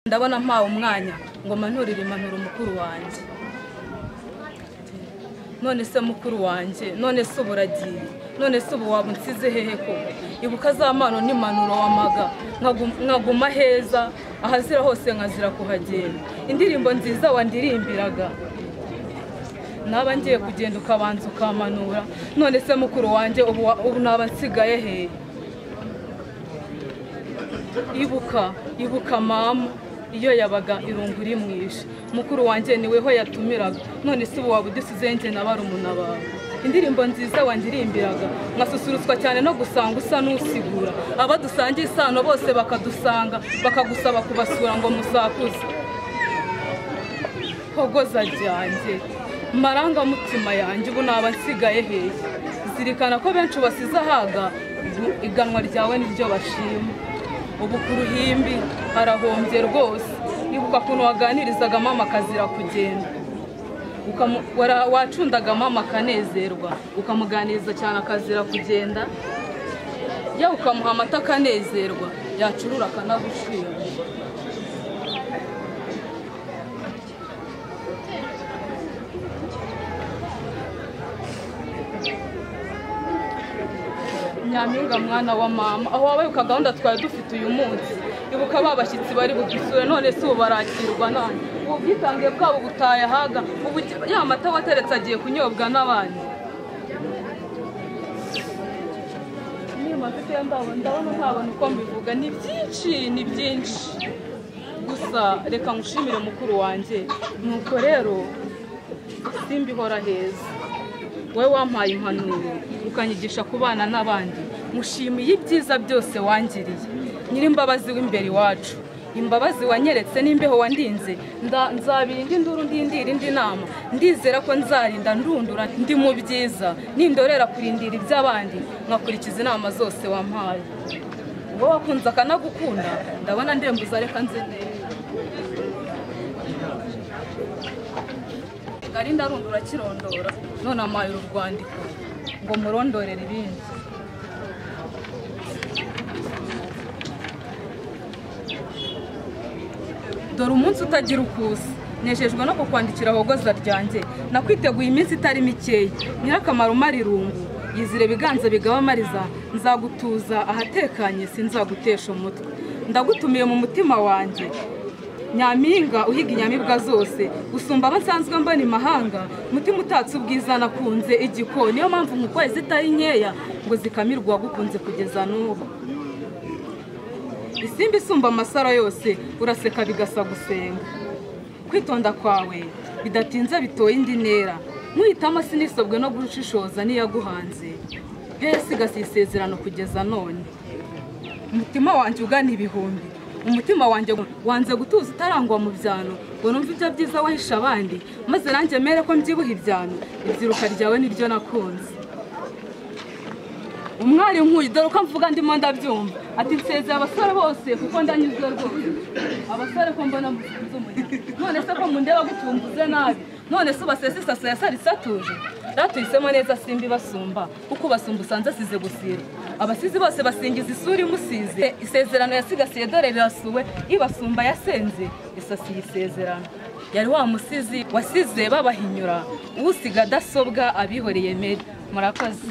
ndabona mpawe umwanya ngo manurire impanuro mukuru wanjye. None se mukuru wanjye, none se uburagiye, none se ubu wabunsize hehe ko? Ibuka za mano n'impanuro wamaga nkaguma heza ahazira hose nkazira kuhagenda. Indirimbo nziza wandirimbiraga naba ngiye kugenda ukabanza ukamanura. None se mukuru wanjye ubu naba nsigaye hehe? Ibuka mama iyo yabaga irungu rimwishe, mukuru wanjye niweho yatumiraga. None se ubu wabudusize nje nabarumuna bawe. Indirimbo nziza wandirimbiraga nkasusurutswa cyane no gusanga usa n'usigura. Abadusangiye isano bose bakadusanga bakagusaba kubasura ngo musakuze. Hogoza ryanjye maranga mutima yanjye ubu naba nsigaye hehe? Zirikana ko benshi basize ahaga iganwa ryawe niryo bashima. Ubu ku ruhimbi harahombye rwose. Ibuka kuntu waganirizaga mama akazira kugenda, wacundaga mama akanezerwa, ukamuganiriza cyane akazira kugenda, ya ukamuha amata akanezerwa, yacurura akanagushira. Nyampinga mwana wa mama, aho wabaye ukagahunda twari dufite uyu munsi. Ibuka babashyitsi bari budusure, none se ubu barakirwa nani? Ubwitange bwabo butaye ahaga, ubu ya mata wateretse agiye kunyobwa n'abandi. Niba mfite ndabona ntabona uko mbivuga, ni byinshi. Gusa reka ngushimire mukuru wanjye, nuko rero simbihora heza. Wowe wampaye impanuro ukanyigisha kubana n'abandi, mushimiye ibyiza byose wangiriye. Nyirimbabazi w'imbere iwacu, imbabazi wanyeretse n'imbeho wandinze, nzabirinda induru ndindira indi nama. Ndizera ko nzarinda ndundura ndi mu byiza, nindorera kurindira iby'abandi, nkakurikiza inama zose wampaye. Wowe wakunze akanagukunda, ndabona ndembuza reka nze Garinda rundura kirondora, none amaye urwandiko ngo murondorere ibindi. Dore umunsi utagira ukusa, nejejwe no kukwandikira hogoza ryanjye. Nakwiteguye iminsi itari mikeya, nyirakamaro marirungu yizire biganza bigabamariza. Nzagutuza ahatekanye sinzagutesha umutwe, ndagutumiye mu mutima wanjye. Nyampinga uhiga inyamibwa zose, usumba abasanzwe mbona imahanga. Mutima utatse ubwiza nakunze igiko, niyo mpamvu nkukwezi zitari nkeya ngo zikamirwa gukunze kugeza n'ubu. Isimba isumba amasaro yose, uraseka bigasa gusenga. Kwitonda kwawe bidatinze bitoye indi ntera, nkuhitamo sinisobwe no gushishoza niyaguhanze. Yo yasigasiye isezerano kugeza none. Umutima wanjye ugana ibihumbi, umutima wanjye wanze gutuza utarangwa mu byano, ngo numva ibyo byiza wahisha abandi, maze nanjye mere ko mbyibuha ibyano. Ibyiruka ryawe niryo nakunze. Umwari nkuye dore uko mvuga ndimo ndabyumva, ati nsezeye abasore bose kuko ndanyuzwe rwose. Abasore ko mbona mufunze umuyaga, none se ko mundeba gutumbuze nabi, none se ubasese isaso yasarisatuje. Ratuhisemo neza simbi basumba, kuko basumba usanze asize gusira. Abasizi bose basingiza isuri musize, isezerano yasigasiye dore rirasuwe. Ibasumba yasenze isasiye isezerano. Yari wa musizi wasize babahinyura, usiga dasobwa abihoreye meri. Murakoze.